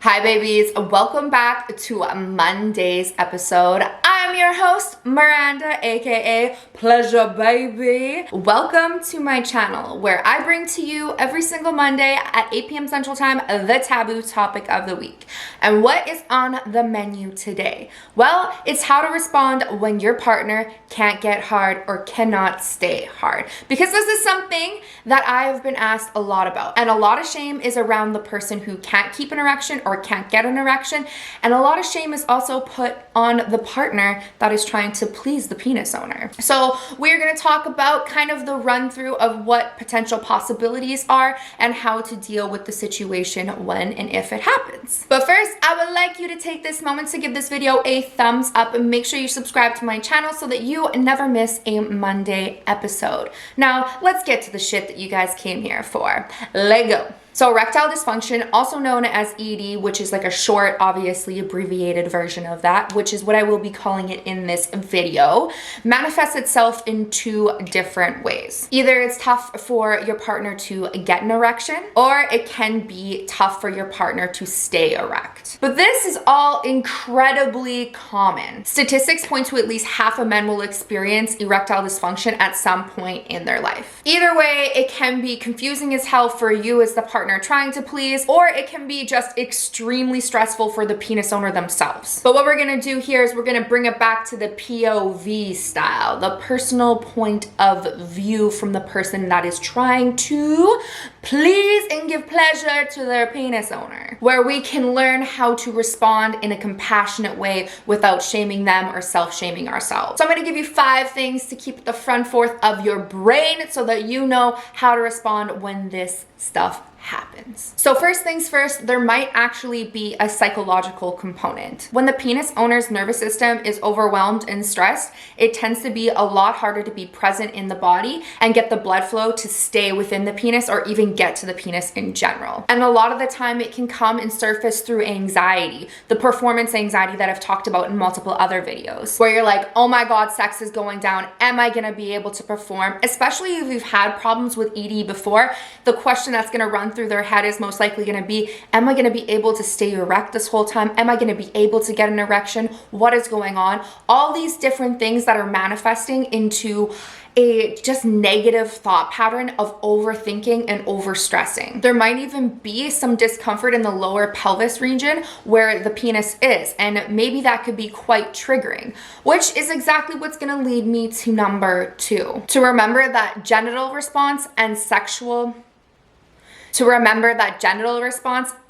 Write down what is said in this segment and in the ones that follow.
Hi babies, welcome back to Monday's episode. I'm your host, Miranda, aka Pleasurebhabiee. Welcome to my channel where I bring to you every single Monday at 8 p.m. Central Time, the taboo topic of the week. And what is on the menu today? Well, it's how to respond when your partner can't get hard or cannot stay hard. Because this is something that I've been asked a lot about. And a lot of shame is around the person who can't keep an erection or can't get an erection, and a lot of shame is also put on the partner that is trying to please the penis owner. So we're going to talk about kind of the run through of what potential possibilities are and how to deal with the situation when and if it happens. But first, I would like you to take this moment to give this video a thumbs up and make sure you subscribe to my channel so that you never miss a Monday episode. Now let's get to the shit that you guys came here for. Lego. So erectile dysfunction, also known as ED, which is like a short, obviously abbreviated version of that, which is what I will be calling it in this video, manifests itself in two different ways. Either it's tough for your partner to get an erection, or it can be tough for your partner to stay erect. But this is all incredibly common. Statistics point to at least half of men will experience erectile dysfunction at some point in their life. Either way, it can be confusing as hell for you as the partner trying to please, or it can be just extremely stressful for the penis owner themselves. But what we're gonna do here is we're gonna bring it back to the POV style, the personal point of view from the person that is trying to please and give pleasure to their penis owner, where we can learn how to respond in a compassionate way without shaming them or self-shaming ourselves. So I'm gonna give you 5 things to keep at the front forth of your brain so that you know how to respond when this stuff happens. So first things first, there might actually be a psychological component. When the penis owner's nervous system is overwhelmed and stressed, it tends to be a lot harder to be present in the body and get the blood flow to stay within the penis or even get to the penis in general. And a lot of the time it can come and surface through anxiety, the performance anxiety that I've talked about in multiple other videos, where you're like, oh my God, sex is going down. Am I gonna be able to perform? Especially if you've had problems with ED before, the question that's gonna run through their head is most likely going to be, am I going to be able to stay erect this whole time? Am I going to be able to get an erection? What is going on? All these different things that are manifesting into a just negative thought pattern of overthinking and overstressing. There might even be some discomfort in the lower pelvis region where the penis is, and maybe that could be quite triggering, which is exactly what's gonna lead me to number 2. To remember that genital response and sexual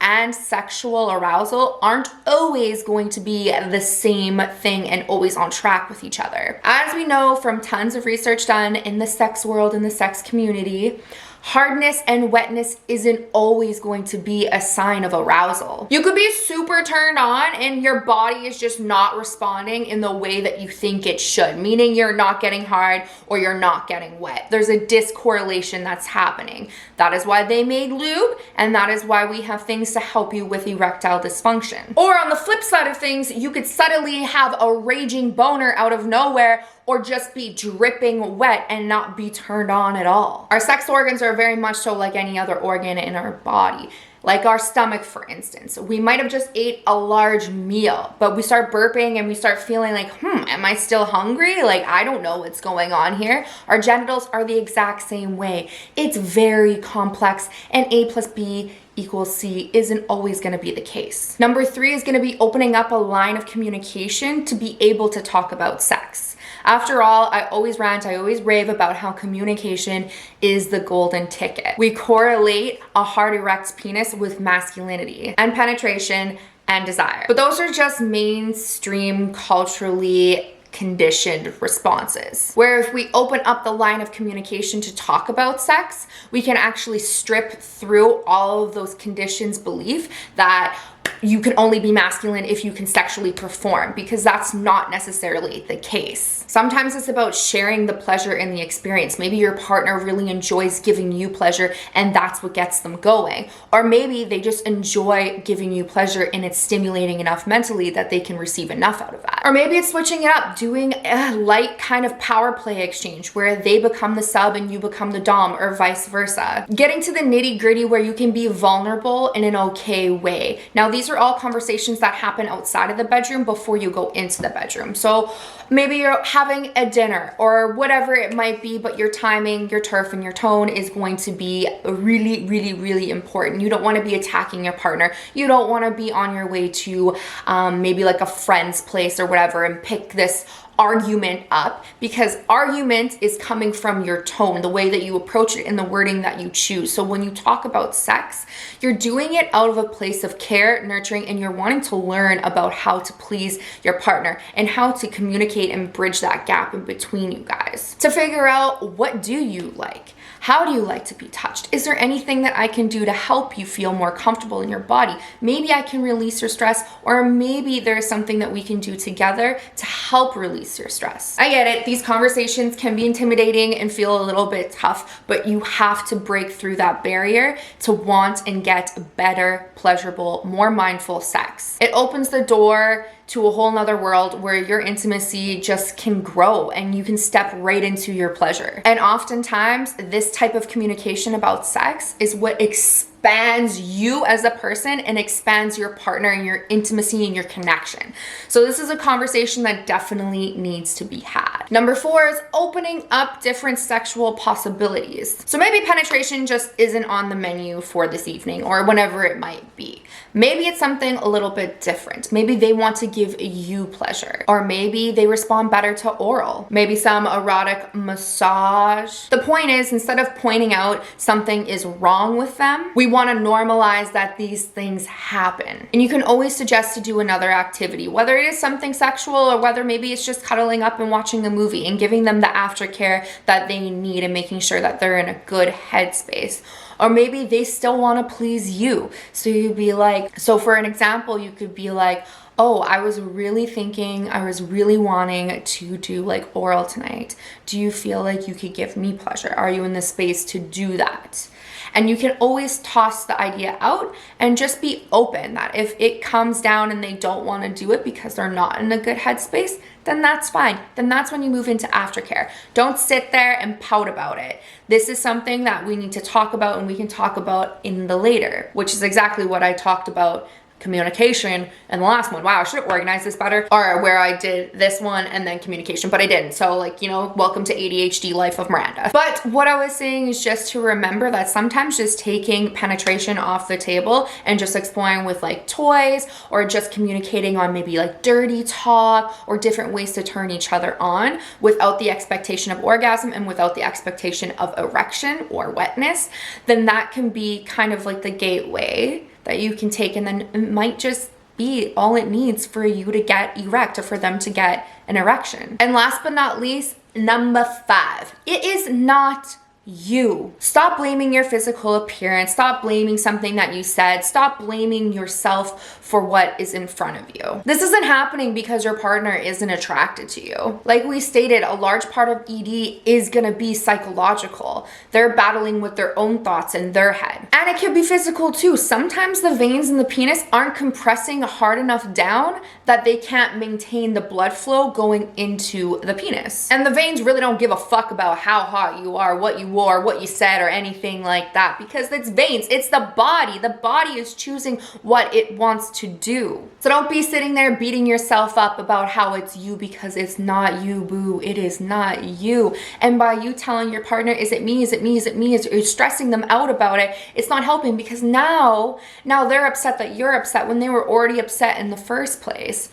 and sexual arousal aren't always going to be the same thing and always on track with each other. As we know from tons of research done in the sex world, in the sex community, hardness and wetness isn't always going to be a sign of arousal. You could be super turned on and your body is just not responding in the way that you think it should, meaning you're not getting hard or you're not getting wet. There's a discorrelation that's happening. That is why they made lube, and that is why we have things to help you with erectile dysfunction. Or on the flip side of things, you could suddenly have a raging boner out of nowhere or just be dripping wet and not be turned on at all. Our sex organs are very much so like any other organ in our body. Like our stomach, for instance. We might have just ate a large meal, but we start burping and we start feeling like, am I still hungry? Like, I don't know what's going on here. Our genitals are the exact same way. It's very complex, and A plus B equals C isn't always gonna be the case. Number 3 is gonna be opening up a line of communication to be able to talk about sex. After all, I always rant, I always rave about how communication is the golden ticket. We correlate a hard erect penis with masculinity and penetration and desire. But those are just mainstream culturally conditioned responses. Where if we open up the line of communication to talk about sex, we can actually strip through all of those conditions belief that you can only be masculine if you can sexually perform, because that's not necessarily the case. Sometimes it's about sharing the pleasure in the experience. Maybe your partner really enjoys giving you pleasure and that's what gets them going. Or maybe they just enjoy giving you pleasure and it's stimulating enough mentally that they can receive enough out of that. Or maybe it's switching it up, doing a light kind of power play exchange where they become the sub and you become the dom, or vice versa. Getting to the nitty gritty where you can be vulnerable in an okay way. Now, these are are all conversations that happen outside of the bedroom before you go into the bedroom. So maybe you're having a dinner or whatever it might be, but your timing, your turf, and your tone is going to be really, really, really important. You don't want to be attacking your partner. You don't want to be on your way to maybe like a friend's place or whatever and pick this argument up, because argument is coming from your tone, the way that you approach it, and the wording that you choose. So when you talk about sex, you're doing it out of a place of care, nurturing, and you're wanting to learn about how to please your partner and how to communicate and bridge that gap in between you guys to figure out, what do you like? How do you like to be touched? Is there anything that I can do to help you feel more comfortable in your body? Maybe I can release your stress, or maybe there's something that we can do together to help release your stress. I get it. These conversations can be intimidating and feel a little bit tough, but you have to break through that barrier to want and get better, pleasurable, more mindful sex. It opens the door to a whole nother world where your intimacy just can grow and you can step right into your pleasure. And oftentimes, this type of communication about sex is what expands you as a person and expands your partner and your intimacy and your connection. So this is a conversation that definitely needs to be had. Number 4 is opening up different sexual possibilities. So maybe penetration just isn't on the menu for this evening or whenever it might be. Maybe it's something a little bit different. Maybe they want to give you pleasure, or maybe they respond better to oral, maybe some erotic massage. The point is, instead of pointing out something is wrong with them, we want to normalize that these things happen. And you can always suggest to do another activity, whether it is something sexual or whether maybe it's just cuddling up and watching a movie and giving them the aftercare that they need and making sure that they're in a good headspace. Or maybe they still want to please you. So you'd be like, so for an example, you could be like, oh, I was really wanting to do like oral tonight. Do you feel like you could give me pleasure? Are you in the space to do that? And you can always toss the idea out and just be open that if it comes down and they don't want to do it because they're not in a good headspace, then that's fine. Then that's when you move into aftercare. Don't sit there and pout about it. This is something that we need to talk about, and we can talk about in the later, which is exactly what I talked about communication and the last one. Wow, I should have organized this better. Or where I did this one and then communication, but I didn't. So like, you know, welcome to ADHD life of Miranda. But what I was saying is just to remember that sometimes just taking penetration off the table and just exploring with like toys, or just communicating on maybe like dirty talk or different ways to turn each other on without the expectation of orgasm and without the expectation of erection or wetness, then that can be kind of like the gateway that you can take, and then it might just be all it needs for you to get erect or for them to get an erection. And last but not least, number 5, it is not you. Stop blaming your physical appearance. Stop blaming something that you said. Stop blaming yourself for what is in front of you. This isn't happening because your partner isn't attracted to you. Like we stated, a large part of ED is gonna be psychological. They're battling with their own thoughts in their head. And it could be physical too. Sometimes the veins in the penis aren't compressing hard enough down that they can't maintain the blood flow going into the penis. And the veins really don't give a fuck about how hot you are, what you wore, what you said, or anything like that, because it's veins. It's the body. The body is choosing what it wants to do. So don't be sitting there beating yourself up about how it's you, because it's not you, boo. It is not you. And by you telling your partner, is it me? Is it me? Is it me? You're stressing them out about it. It's not helping, because now they're upset that you're upset when they were already upset in the first place.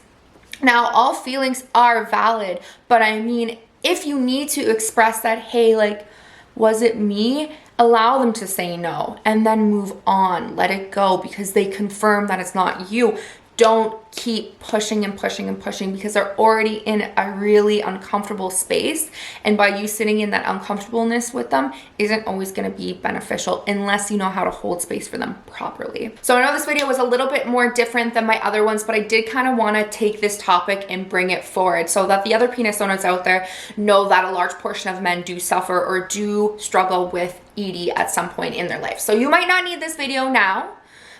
Now, all feelings are valid, but I mean, if you need to express that, hey, like, was it me? Allow them to say no and then move on. Let it go, because they confirm that it's not you. Don't keep pushing and pushing and pushing, because they're already in a really uncomfortable space. And by you sitting in that uncomfortableness with them isn't always going to be beneficial unless you know how to hold space for them properly. So I know this video was a little bit more different than my other ones, but I did kind of want to take this topic and bring it forward so that the other penis owners out there know that a large portion of men do suffer or do struggle with ED at some point in their life. So you might not need this video now,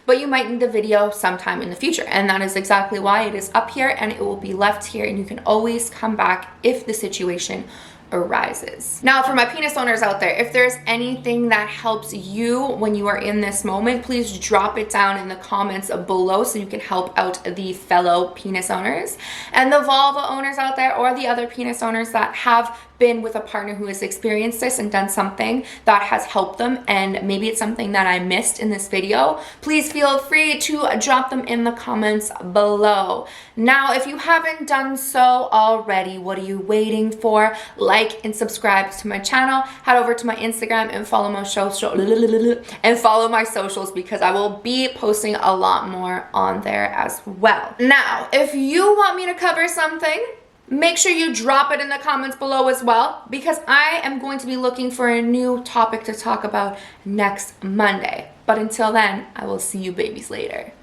but you might need a video sometime in the future. And that is exactly why it is up here, and it will be left here, and you can always come back if the situation arises. Now, for my penis owners out there, if there's anything that helps you when you are in this moment, please drop it down in the comments below so you can help out the fellow penis owners. And the vulva owners out there, or the other penis owners that have been with a partner who has experienced this and done something that has helped them, and maybe it's something that I missed in this video, please feel free to drop them in the comments below. Now, if you haven't done so already, what are you waiting for? Like and subscribe to my channel. Head over to my Instagram and follow my socials because I will be posting a lot more on there as well. Now, if you want me to cover something, make sure you drop it in the comments below as well, because I am going to be looking for a new topic to talk about next Monday. But until then, I will see you babies later.